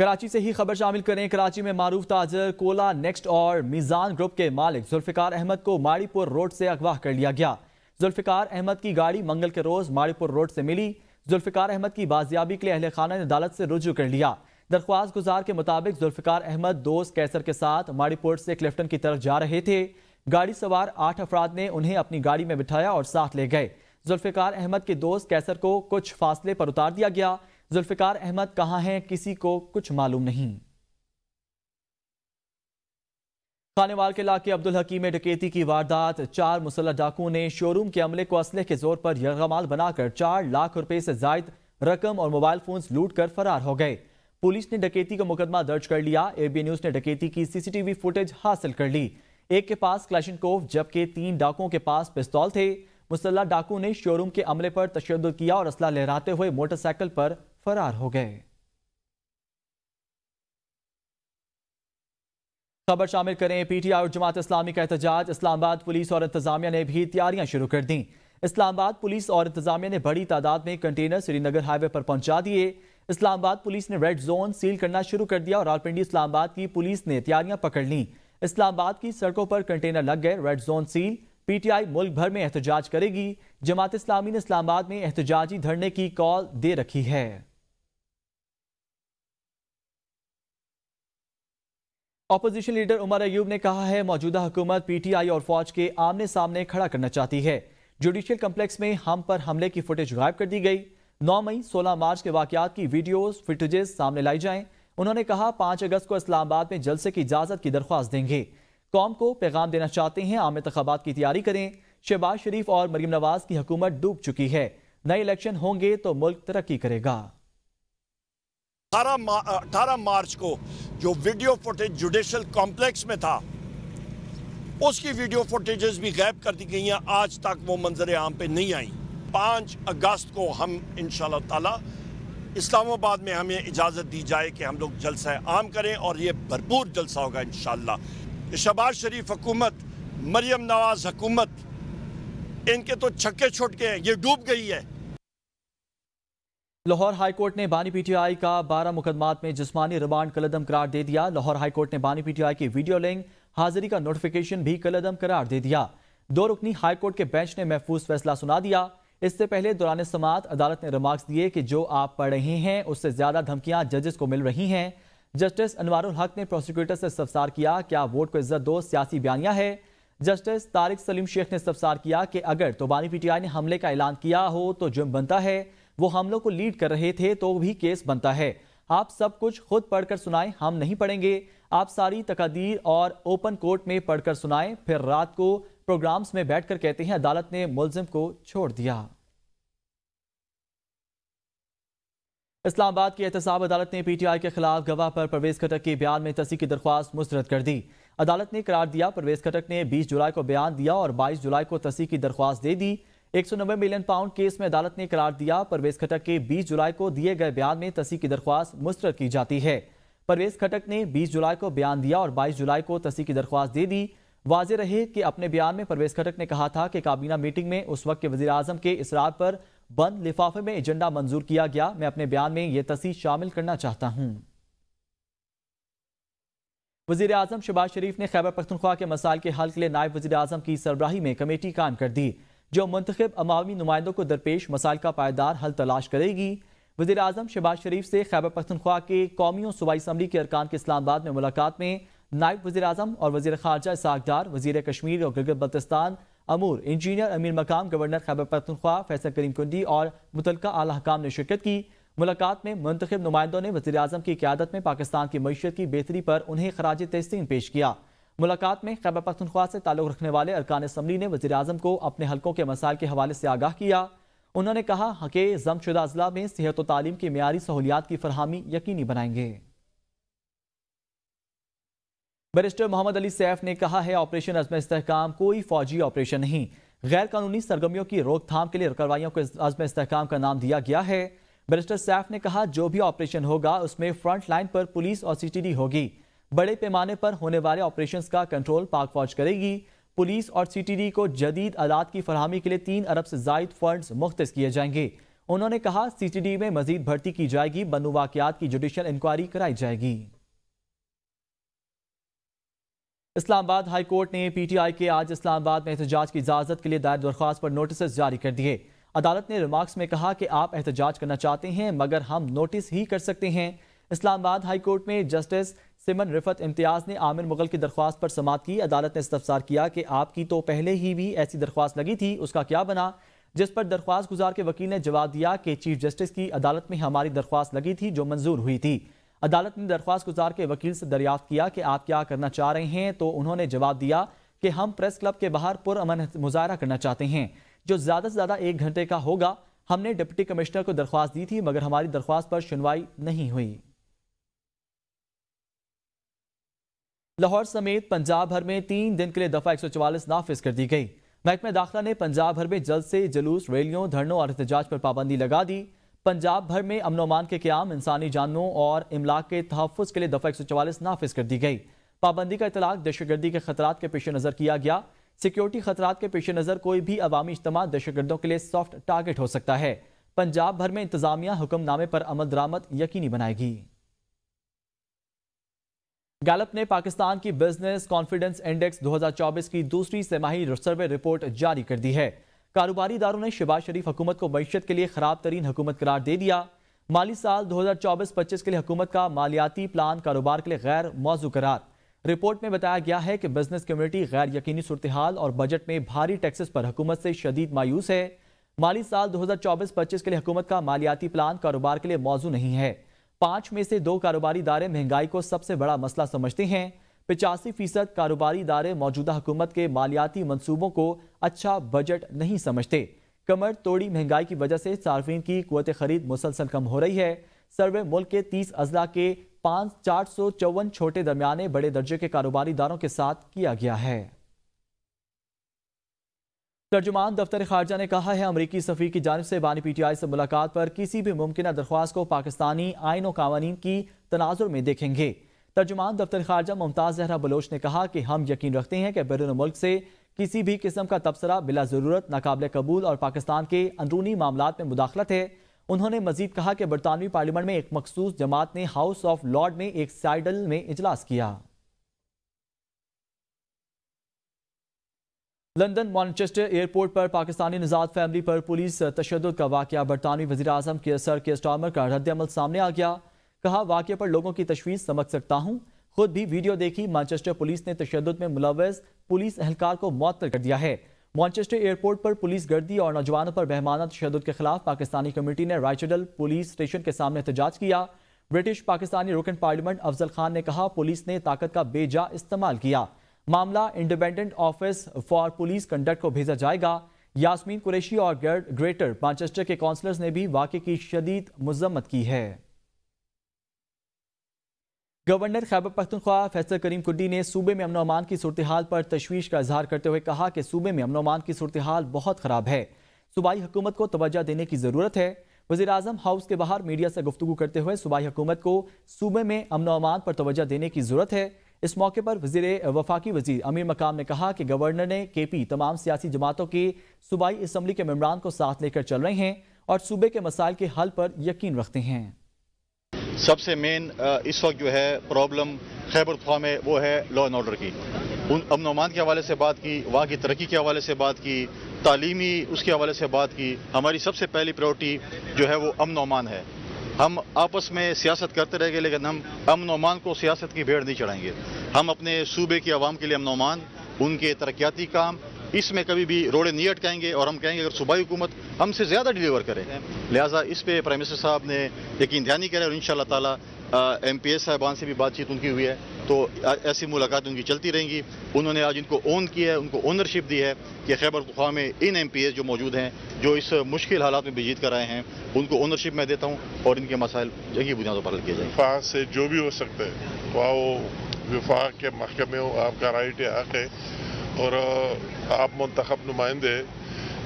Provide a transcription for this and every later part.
کراچی سے ہی خبر شامل کریں۔ کراچی میں معروف تاجر کولا نیکسٹ اور میزان گروپ کے مالک ذوالفقار احمد کو ماڑی پور روڈ سے اغوا کر لیا گیا۔ ذوالفقار احمد کی گاڑی منگل کے روز ماڑی پور روڈ سے ملی۔ ذوالفقار احمد کی بازیابی کے لیے اہل خانہ نے عدالت سے رجوع کر لیا۔ درخواست گزار کے مطابق ذوالفقار احمد دوست کیسر کے ساتھ ماڑی پور سے کلفٹن کی طرف جا رہے تھے۔ گاڑی سوار 8 افراد نے انہیں اپنی گاڑی میں بٹھایا اور ساتھ لے گئے۔ ذوالفقار احمد کے دوست کیسر کو کچھ فاصلے پر اتار دیا گیا۔ ذوالفقار احمد کہاں ہیں کسی کو کچھ معلوم نہیں۔ خانیوال کے علاقے عبدالحکیم میں ڈکیتی کی واردات۔ 4 مسلح ڈاکوؤں نے شو روم کے عملے کو اسلحے کے زور پر یرغمال بنا کر 4 لاکھ روپے سے زائد رقم اور موبائل فونز لوٹ کر فرار ہو گئے۔ پولیس نے ڈکیتی کا مقدمہ درج کر لیا۔ اے بی نیوز نے ڈکیتی کی CCTV فوٹیج حاصل کر لی۔ ایک کے پاس کلاشنکوف جبکہ 3 ڈاکوؤں کے پاس پستول تھے۔ مسلح ڈاکو نے شو روم کے عملے پر تشدد کیا اور اسلحہ لہراتے ہوئے موٹر سائیکل پر فرار ہو گئے۔ خبر شامل کریں۔ PTI اور جماعت اسلامی کا احتجاج۔ اسلام آباد پولیس اور انتظامیہ نے بھی تیاریاں شروع کر دیں۔ اسلام آباد پولیس اور انتظامیہ نے بڑی تعداد میں کنٹینر سری نگر ہائی وے پر پہنچا دیے۔ اسلام آباد پولیس نے ریڈ زون سیل کرنا شروع کر دیا اور راولپنڈی اسلام آباد کی پولیس نے تیاریاں پکڑ لیں۔ اسلام آباد کی سڑکوں پر کنٹینر لگ گئے۔ Red zone seal. PTI ملک بھر میں احتجاج کرے گی۔ جماعت اسلامی نے اسلام آباد میں احتجاجی دھرنے کی کال دے رکھی ہے۔ اپوزیشن لیڈر عمر ایوب نے کہا ہے موجودہ حکومت PTI اور فوج کے آمنے سامنے کھڑا کرنا چاہتی ہے۔ جوڈیشل کمپلیکس میں ہم پر حملے کی فوٹیج غائب کر دی گئی۔ 9 مئی 16 مارچ کے واقعات کی ویڈیوز فوٹیجز سامنے لائی جائیں۔ انہوں نے کہا 5 اگست کو اسلام آباد میں جلسے کی اجازت کی درخواست دیں گے۔ قوم کو پیغام دینا چاہتے ہیں عام انتخابات کی تیاری کریں۔ شہباز شریف اور مریم نواز کی حکومت ڈوب چکی ہے۔ نئے الیکشن ہوں گے تو ملک ترقی کرے گا۔ 18 مارچ کو جو ویڈیو فوٹیج جوڈیشل کمپلیکس میں تھا اس کی ویڈیو فوٹیجز بھی غائب کر دی گئی ہیں۔ آج تک وہ منظر عام پہ نہیں آئیں۔ 5 اگست کو ہم انشاءاللہ تعالی اسلام آباد میں ہمیں اجازت دی جائے کہ ہم لوگ جلسہ عام کریں اور یہ بھرپور جلسہ ہوگا انشاءاللہ۔ شہباز شریف حکومت، مریم نواز حکومت، ان کے تو چھکے چھوٹ کے ہیں، یہ ڈوب گئی ہے۔ لاہور ہائی کورٹ نے بانی PTI کا 12 مقدمات میں جسمانی ریمانڈ کالعدم قرار دے دیا۔ لاہور ہائی کورٹ نے بانی PTI کی ویڈیو لنک حاضری کا نوٹیفیکیشن بھی کالعدم قرار دے دیا۔ 2 رکنی ہائی کورٹ کے بینچ نے محفوظ فیصلہ سنا دیا۔ اس سے پہلے دوران سماعت عدالت نے ریمارکس دیے کہ جو آپ پڑھ رہے ہیں اس سے زیادہ دھمکیاں ججز کو مل رہی ہیں۔ جسٹس انوار الحق نے پروسیکیوٹر سے استفسار کیا کیا ووٹ کو عزت دو سیاسی بیانیہ ہے۔ جسٹس طارق سلیم شیخ نے استفسار کیا کہ اگر تو بانی PTI نے حملے کا اعلان کیا ہو تو جرم بنتا ہے، وہ حملوں کو لیڈ کر رہے تھے تو بھی کیس بنتا ہے۔ آپ سب کچھ خود پڑھ کر سنائیں، ہم نہیں پڑھیں گے۔ آپ ساری تقادیر اور اوپن کورٹ میں پڑھ کر سنائیں، پھر رات کو پروگرامز میں بیٹھ کر کہتے ہیں عدالت نے ملزم کو چھوڑ دیا۔ اسلام آباد کی احتساب عدالت نے PTI کے خلاف گواہ پر پرویز خٹک کے بیان میں تصحیح کی درخواست مسترد کر دی۔ عدالت نے قرار دیا پرویز خٹک نے 20 جولائی کو بیان دیا اور 22 جولائی کو تصحیح کی درخواست دے دی۔ 190 ملین پاؤنڈ کیس میں عدالت نے قرار دیا پرویز خٹک کے 20 جولائی کو دیے گئے بیان میں تصحیح کی درخواست مسترد کی جاتی ہے۔ پرویز خٹک نے 20 جولائی کو بیان دیا اور 22 جولائی کو تصحیح کی درخواست دے دی۔ واضح رہے کہ اپنے بیان میں پرویز خٹک نے کہا تھا کہ کابینہ میٹنگ میں اس وقت کے وزیر اعظم کے اصرار پر بند لفافے میں ایجنڈا منظور کیا گیا۔ میں اپنے بیان میں یہ تصحیح شامل کرنا چاہتا ہوں۔ وزیر اعظم شہباز شریف نے خیبر پختونخوا کے مسائل کے حل کے لیے نائب وزیر اعظم کی سربراہی میں کمیٹی قائم کر دی جو منتخب عوامی نمائندوں کو درپیش مسائل کا پائیدار حل تلاش کرے گی۔ وزیر اعظم شہباز شریف سے خیبر پختونخوا کے قومی و صوبائی اسمبلی کے ارکان کی اسلام آباد میں ملاقات میں نائب وزیر اعظم اور وزیر خارجہ اسحاق ڈار، وزیر کشمیر اور گلگت بلتستان امور انجینئر امیر مقام گورنر خیبر پختونخوا فیصل کریم کنڈی اور متعلقہ اعلیٰ حکام نے شرکت کی۔ ملاقات میں منتخب نمائندوں نے وزیر اعظم کی قیادت میں پاکستان کی معیشت کی بہتری پر انہیں خراج تحسین پیش کیا۔ ملاقات میں خیبر پختونخوا سے تعلق رکھنے والے ارکان اسمبلی نے وزیر اعظم کو اپنے حلقوں کے مسائل کے حوالے سے آگاہ کیا۔ انہوں نے کہا کہ ضم شدہ اضلاع میں صحت و تعلیم کی معیاری سہولیات کی فراہمی یقینی بنائیں گے۔ بیرسٹر محمد علی سیف نے کہا ہے آپریشن عزم استحکام کوئی فوجی آپریشن نہیں، غیر قانونی سرگرمیوں کی روک تھام کے لیے کارروائیوں کو عزم استحکام کا نام دیا گیا ہے۔ بیرسٹر سیف نے کہا جو بھی آپریشن ہوگا اس میں فرنٹ لائن پر پولیس اور CTD ہوگی۔ بڑے پیمانے پر ہونے والے آپریشنز کا کنٹرول پاک فوج کرے گی۔ پولیس اور CTD کو جدید آلات کی فراہمی کے لیے 3 ارب سے زائد فنڈز مختص کیے جائیں گے۔ انہوں نے کہا CTD میں مزید بھرتی کی جائے گی، بنو واقعات کی جوڈیشل انکوائری کرائی جائے گی۔ اسلام آباد ہائی کورٹ نے PTI کے آج اسلام آباد میں احتجاج کی اجازت کے لیے دائر درخواست پر نوٹسز جاری کر دیے۔ عدالت نے ریمارکس میں کہا کہ آپ احتجاج کرنا چاہتے ہیں مگر ہم نوٹس ہی کر سکتے ہیں۔ اسلام آباد ہائی کورٹ میں جسٹس سمن رفت امتیاز نے عامر مغل کی درخواست پر سماعت کی۔ عدالت نے استفسار کیا کہ آپ کی تو پہلے ہی بھی ایسی درخواست لگی تھی، اس کا کیا بنا؟ جس پر درخواست گزار کے وکیل نے جواب دیا کہ چیف جسٹس کی عدالت میں ہماری درخواست لگی تھی جو منظور ہوئی تھی۔ عدالت نے درخواست گزار کے وکیل سے دریافت کیا کہ آپ کیا کرنا چاہ رہے ہیں، تو انہوں نے جواب دیا کہ ہم پریس کلب کے باہر پرامن مظاہرہ کرنا چاہتے ہیں جو زیادہ سے زیادہ 1 گھنٹے کا ہوگا۔ ہم نے ڈپٹی کمشنر کو درخواست دی تھی مگر ہماری درخواست پر سنوائی نہیں ہوئی۔ لاہور سمیت پنجاب بھر میں 3 دن کے لیے دفعہ 144 نافذ کر دی گئی۔ محکمہ داخلہ نے پنجاب بھر میں جلد سے جلوس، ریلیوں، دھرنوں اور احتجاج پر پابندی لگا دی۔ پنجاب بھر میں امن و امان کے قیام، انسانی جانوں اور املاک کے تحفظ کے لیے دفعہ 144 نافذ کر دی گئی۔ پابندی کا اطلاق دہشت گردی کے خطرات کے پیش نظر کیا گیا۔ سیکیورٹی خطرات کے پیش نظر کوئی بھی عوامی اجتماع دہشت گردوں کے لیے سافٹ ٹارگٹ ہو سکتا ہے۔ پنجاب بھر میں انتظامیہ حکم نامے پر عمل درآمد یقینی بنائے گی۔ گیلپ نے پاکستان کی بزنس کانفیڈنس انڈیکس 2024 کی دوسری سہ-ماہی سروے رپورٹ جاری کر دی ہے۔ کاروباری اداروں نے شہباز شریف حکومت کو معیشت کے لیے خراب ترین حکومت قرار دے دیا۔ مالی سال 2024-25 کے لیے حکومت کا مالیاتی پلان کاروبار کے لیے غیر موزوں قرار۔ رپورٹ میں بتایا گیا ہے کہ بزنس کمیونٹی غیر یقینی صورتحال اور بجٹ میں بھاری ٹیکسز پر حکومت سے شدید مایوس ہے۔ مالی سال 2024-25 کے لیے حکومت کا مالیاتی پلان کاروبار کے لیے موزوں نہیں ہے۔ 5 میں سے 2 کاروباری ادارے مہنگائی کو سب سے بڑا مسئلہ سمجھتے ہیں۔ 85% کاروباری ادارے موجودہ حکومت کے مالیاتی منصوبوں کو اچھا بجٹ نہیں سمجھتے۔ کمر توڑی مہنگائی کی وجہ سے صارفین کی قوت خرید مسلسل کم ہو رہی ہے۔ سروے ملک کے 30 اضلاع کے 454 چھوٹے درمیانے بڑے درجے کے کاروباری اداروں کے ساتھ کیا گیا ہے۔ ترجمان دفتر خارجہ نے کہا ہے امریکی سفیر کی جانب سے بانی PTI سے ملاقات پر کسی بھی ممکنہ درخواست کو پاکستانی آئین و قوانین کی تناظر میں دیکھیں گے۔ ترجمان دفتر خارجہ ممتاز زہرا بلوچ نے کہا کہ ہم یقین رکھتے ہیں کہ بیرون ملک سے کسی بھی قسم کا تبصرہ بلا ضرورت ناقابل قبول اور پاکستان کے اندرونی معاملات میں مداخلت ہے۔ انہوں نے مزید کہا کہ برطانوی پارلیمنٹ میں ایک مخصوص جماعت نے ہاؤس آف لارڈ میں ایک سائیڈل میں اجلاس کیا۔ لندن مانچسٹر ایئرپورٹ پر پاکستانی نژاد فیملی پر پولیس تشدد کا واقعہ، برطانوی وزیر اعظم سر کیئر سٹارمر کا رد عمل سامنے آ گیا۔ کہا واقعے پر لوگوں کی تشویش سمجھ سکتا ہوں، خود بھی ویڈیو دیکھی۔ مانچسٹر پولیس نے تشدد میں ملوث پولیس اہلکار کو معطل کر دیا ہے۔ مانچسٹر ایئرپورٹ پر پولیس گردی اور نوجوانوں پر بہمانہ تشدد کے خلاف پاکستانی کمیونٹی نے رائچڈل پولیس اسٹیشن کے سامنے احتجاج کیا۔ برٹش پاکستانی رکن پارلیمنٹ افضل خان نے کہا پولیس نے طاقت کا بے جا استعمال کیا، معاملہ independent office for police conduct کو بھیجا جائے گا۔ یاسمین قریشی اور گریٹر مانچسٹر کے کونسلرز نے بھی واقعے کی شدید مذمت کی ہے۔ گورنر خیبر پختونخوا فیصل کریم کڈی نے صوبے میں امن و امان کی صورتحال پر تشویش کا اظہار کرتے ہوئے کہا کہ صوبے میں امن و امان کی صورتحال بہت خراب ہے، صوبائی حکومت کو توجہ دینے کی ضرورت ہے۔ وزیر اعظم ہاؤس کے باہر میڈیا سے گفتگو کرتے ہوئے صوبائی حکومت کو صوبے میں امن و امان پر توجہ دینے کی ضرورت ہے۔ اس موقع پر وفاقی وزیر امیر مقام نے کہا کہ گورنر نے KP تمام سیاسی جماعتوں کے صوبائی اسمبلی کے ممبران کو ساتھ لے کر چل رہے ہیں اور صوبے کے مسائل کے حل پر یقین رکھتے ہیں۔ سب سے مین اس وقت جو ہے پرابلم خیبر پختونخوا میں وہ ہے لا اینڈ آرڈر کی۔ امن و امان کے حوالے سے بات کی، وہاں کی ترقی کے حوالے سے بات کی، تعلیمی اس کے حوالے سے بات کی۔ ہماری سب سے پہلی پریورٹی جو ہے وہ امن و امان ہے۔ ہم آپس میں سیاست کرتے رہ گئے لیکن ہم امن و امان کو سیاست کی بھیڑ نہیں چڑھائیں گے۔ ہم اپنے صوبے کی عوام کے لیے امن و امان، ان کے ترقیاتی کام، اس میں کبھی بھی روڑے نہیں اٹکائیں گے اور ہم کہیں گے اگر صوبائی حکومت ہم سے زیادہ ڈیلیور کرے۔ لہٰذا اس پہ پرائم منسٹر صاحب نے یقین دہانی کرے اور انشاءاللہ تعالی MPS صاحبان سے بھی بات چیت ان کی ہوئی ہے، تو ایسی ملاقات ان کی چلتی رہیں گی۔ انہوں نے آج ان کو اون کیا ہے، ان کو اونرشپ دی ہے کہ خیبر پختونخوا میں ان MPS جو موجود ہیں جو اس مشکل حالات میں بھی جیت کر آئے ہیں ان کو اونرشپ میں دیتا ہوں اور ان کے مسائل یہی بنیادوں پر حل کیے جائیں۔ وفاق سے جو بھی ہو سکتا ہے تو وہ وفاق کے محکمے ہو، آپ کا رائٹ ہے، حق ہے اور آپ منتخب نمائندے۔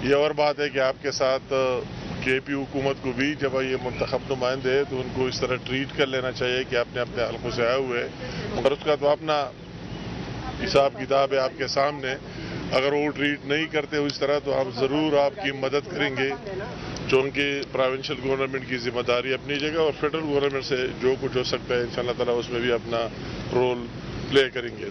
یہ اور بات ہے کہ آپ کے ساتھ KP حکومت کو بھی جب یہ منتخب نمائندے ہیں تو ان کو اس طرح ٹریٹ کر لینا چاہیے کہ آپ نے اپنے حلقوں سے آئے ہوئے، مگر اس کا تو اپنا حساب کتاب ہے آپ کے سامنے۔ اگر وہ ٹریٹ نہیں کرتے اس طرح تو ہم ضرور آپ کی مدد کریں گے، چونکہ پروونشل گورنمنٹ کی ذمہ داری اپنی جگہ اور فیڈرل گورنمنٹ سے جو کچھ ہو سکتا ہے انشاءاللہ تعالیٰ اس میں بھی اپنا رول پلے کریں گے۔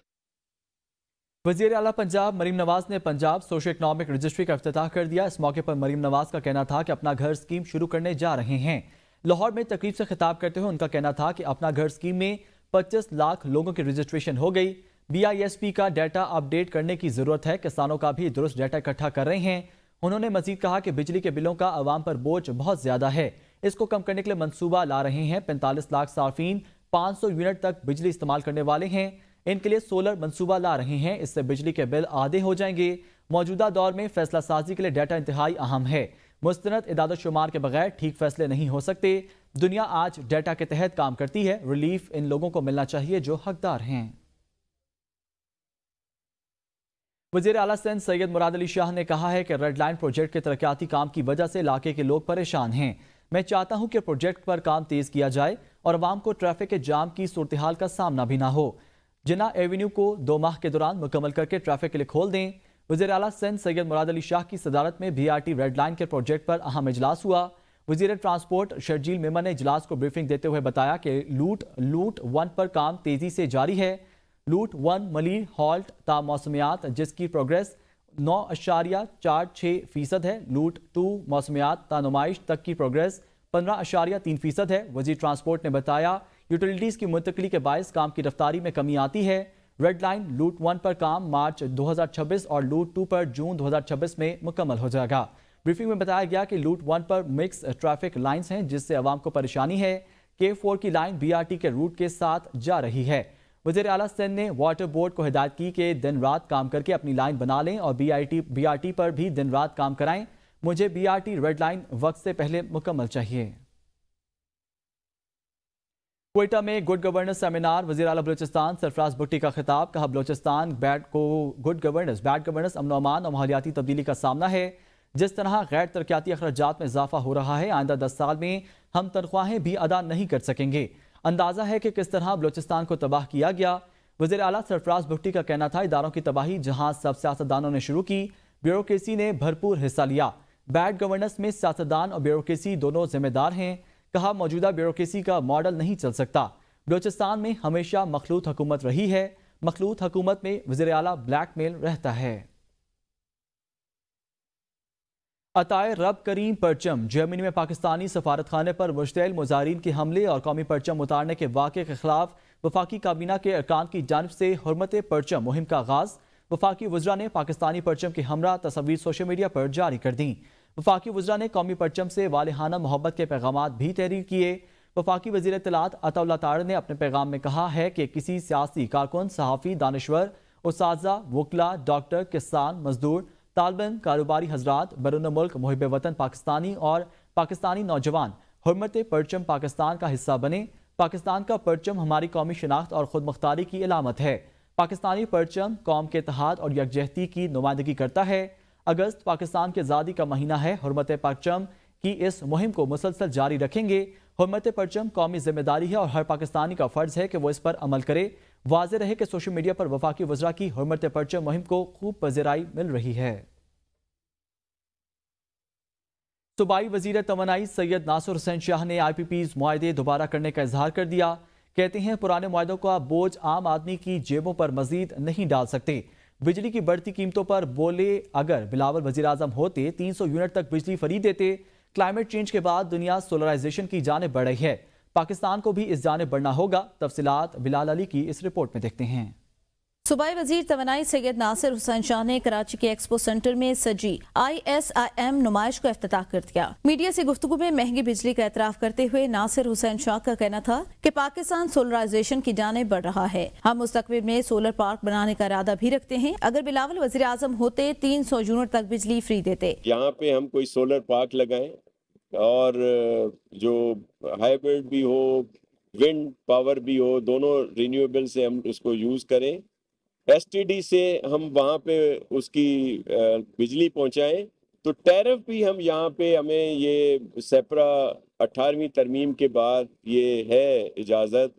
وزیر اعلیٰ پنجاب مریم نواز نے پنجاب سوشل اکنامک رجسٹری کا افتتاح کر دیا۔ اس موقع پر مریم نواز کا کہنا تھا کہ اپنا گھر اسکیم شروع کرنے جا رہے ہیں۔ لاہور میں تقریب سے خطاب کرتے ہوئے ان کا کہنا تھا کہ اپنا گھر اسکیم میں 25 لاکھ لوگوں کی رجسٹریشن ہو گئی۔ BISP کا ڈیٹا اپ ڈیٹ کرنے کی ضرورت ہے، کسانوں کا بھی درست ڈیٹا اکٹھا کر رہے ہیں۔ انہوں نے مزید کہا کہ بجلی کے بلوں کا عوام پر بوجھ بہت زیادہ ہے، اس کو کم کرنے کے لیے منصوبہ لا رہے ہیں۔ 45 لاکھ صارفین 500 یونٹ تک بجلی استعمال کرنے والے ہیں، ان کے لیے سولر منصوبہ لا رہے ہیں، اس سے بجلی کے بل آدھے ہو جائیں گے۔ موجودہ دور میں فیصلہ سازی کے لیے ڈیٹا انتہائی اہم ہے، مستند اعداد و شمار کے بغیر ٹھیک فیصلے نہیں ہو سکتے۔ دنیا آج ڈیٹا کے تحت کام کرتی ہے، ریلیف ان لوگوں کو ملنا چاہیے جو حقدار ہیں۔ وزیر اعلیٰ سندھ سید مراد علی شاہ نے کہا ہے کہ ریڈ لائن پروجیکٹ کے ترقیاتی کام کی وجہ سے علاقے کے لوگ پریشان ہیں۔ میں چاہتا ہوں کہ پروجیکٹ پر کام تیز کیا جائے اور عوام کو ٹریفک کے جام کی صورتحال کا سامنا بھی نہ ہو۔ جناح ایونیو کو 2 ماہ کے دوران مکمل کر کے ٹریفک کے لیے کھول دیں۔ وزیر اعلیٰ سندھ سید مراد علی شاہ کی صدارت میں BRT ریڈ لائن کے پروجیکٹ پر اہم اجلاس ہوا۔ وزیر ٹرانسپورٹ شرجیل میمن نے اجلاس کو بریفنگ دیتے ہوئے بتایا کہ لوٹ 1 پر کام تیزی سے جاری ہے۔ لوٹ 1 ملیر ہالٹ تا موسمیات جس کی پروگریس 9.46% ہے۔ لوٹ 2 موسمیات تا نمائش تک کی پروگریس 15.3% ہے۔ وزیر ٹرانسپورٹ نے بتایا یوٹیلیٹیز کی منتقلی کے باعث کام کی رفتاری میں کمی آتی ہے۔ ریڈ لائن لوٹ 1 پر کام مارچ 2026 اور لوٹ 2 پر جون 2026 میں مکمل ہو جائے گا۔ بریفنگ میں بتایا گیا کہ لوٹ 1 پر مکس ٹریفک لائنز ہیں جس سے عوام کو پریشانی ہے۔ K4 کی لائن BRT کے روٹ کے ساتھ جا رہی ہے۔ وزیر اعلیٰ سندھ نے واٹر بورڈ کو ہدایت کی کہ دن رات کام کر کے اپنی لائن بنا لیں اور BRT پر بھی دن رات کام کرائیں۔ مجھے BRT ریڈ لائن وقت سے پہلے مکمل چاہیے۔ کوئٹہ میں گڈ گورننس سیمینار، وزیر اعلیٰ بلوچستان سرفراز بھٹی کا خطاب، کہا Balochistan good governance bad governance امن و امان اور ماحولیاتی تبدیلی کا سامنا ہے۔ جس طرح غیر ترقیاتی اخراجات میں اضافہ ہو رہا ہے، آئندہ 10 سال میں ہم تنخواہیں بھی ادا نہیں کر سکیں گے۔ اندازہ ہے کہ کس طرح بلوچستان کو تباہ کیا گیا۔ وزیر اعلیٰ سرفراز بھٹی کا کہنا تھا اداروں کی تباہی جہاں سب سیاستدانوں نے شروع کی، بیوروکریسی نے بھرپور حصہ لیا۔ بیڈ گورننس میں سیاستدان اور بیوروکریسی دونوں ذمہ دار ہیں۔ کہا موجودہ بیوروکریسی کا ماڈل نہیں چل سکتا۔ بلوچستان میں ہمیشہ مخلوط حکومت رہی ہے، مخلوط حکومت میں وزیر اعلیٰ بلیک میل رہتا ہے۔ عطائے رب کریم پرچم، جرمنی میں پاکستانی سفارت خانے پر مشتعل مظاہرین کے حملے اور قومی پرچم اتارنے کے واقعے کے خلاف وفاقی کابینہ کے ارکان کی جانب سے حرمت پرچم مہم کا آغاز۔ وفاقی وزراء نے پاکستانی پرچم کے ہمراہ تصاویر سوشل میڈیا پر جاری کر دیں۔ وفاقی وزراء نے قومی پرچم سے والہانہ محبت کے پیغامات بھی تحریر کیے۔ وفاقی وزیر اطلاعات عطا اللہ تاڑ نے اپنے پیغام میں کہا ہے کہ کسی سیاسی کارکن، صحافی، دانشور، اساتذہ، وکلاء، ڈاکٹر، کسان، مزدور، طالب علم، کاروباری حضرات، بیرون ملک محب وطن پاکستانی اور پاکستانی نوجوان حرمت پرچم پاکستان کا حصہ بنے۔ پاکستان کا پرچم ہماری قومی شناخت اور خود مختاری کی علامت ہے۔ پاکستانی پرچم قوم کے اتحاد اور یکجہتی کی نمائندگی کرتا ہے۔ اگست پاکستان کے آزادی کا مہینہ ہے۔ حرمت پرچم کی اس مہم کو مسلسل جاری رکھیں گے۔ حرمت پرچم قومی ذمہ داری ہے اور ہر پاکستانی کا فرض ہے کہ وہ اس پر عمل کرے۔ واضح رہے کہ سوشل میڈیا پر وفاقی وزراء کی حرمت پرچم مہم کو خوب پذیرائی مل رہی ہے۔ صوبائی وزیر توانائی سید ناصر حسین شاہ نے IPPs معاہدے دوبارہ کرنے کا اظہار کر دیا۔ کہتے ہیں پرانے معاہدوں کا بوجھ عام آدمی کی جیبوں پر مزید نہیں ڈال سکتے۔ بجلی کی بڑھتی قیمتوں پر بولے اگر بلاول وزیر اعظم ہوتے 300 یونٹ تک بجلی فری دیتے۔ کلائمیٹ چینج کے بعد دنیا سولرائزیشن کی جانب بڑھ رہی ہے، پاکستان کو بھی اس جانب بڑھنا ہوگا۔ تفصیلات بلال علی کی اس رپورٹ میں دیکھتے ہیں۔ صوبائی وزیر توانائی سید ناصر حسین شاہ نے کراچی کے ایکسپو سینٹر میں سجی ISIM نمائش کو افتتاح کر دیا۔ میڈیا سے گفتگو میں مہنگی بجلی کا اعتراف کرتے ہوئے ناصر حسین شاہ کا کہنا تھا کہ پاکستان سولرائزیشن کی جانب بڑھ رہا ہے۔ ہم مستقبل میں سولر پارک بنانے کا ارادہ بھی رکھتے ہیں۔ اگر بلاول وزیر اعظم ہوتے 300 یونٹ تک بجلی فری دیتے۔ یہاں پہ ہم کوئی سولر پارک لگائیں اور جو ہائیبرڈ بھی ہو، ونڈ پاور بھی ہو، دونوں رینیویبل سے ہم اس کو یوز کریں۔ STD سے ہم وہاں پہ اس کی بجلی پہنچائیں تو ٹیرف بھی ہم یہاں پہ ہمیں یہ سیپرا 18ویں ترمیم کے بعد یہ ہے اجازت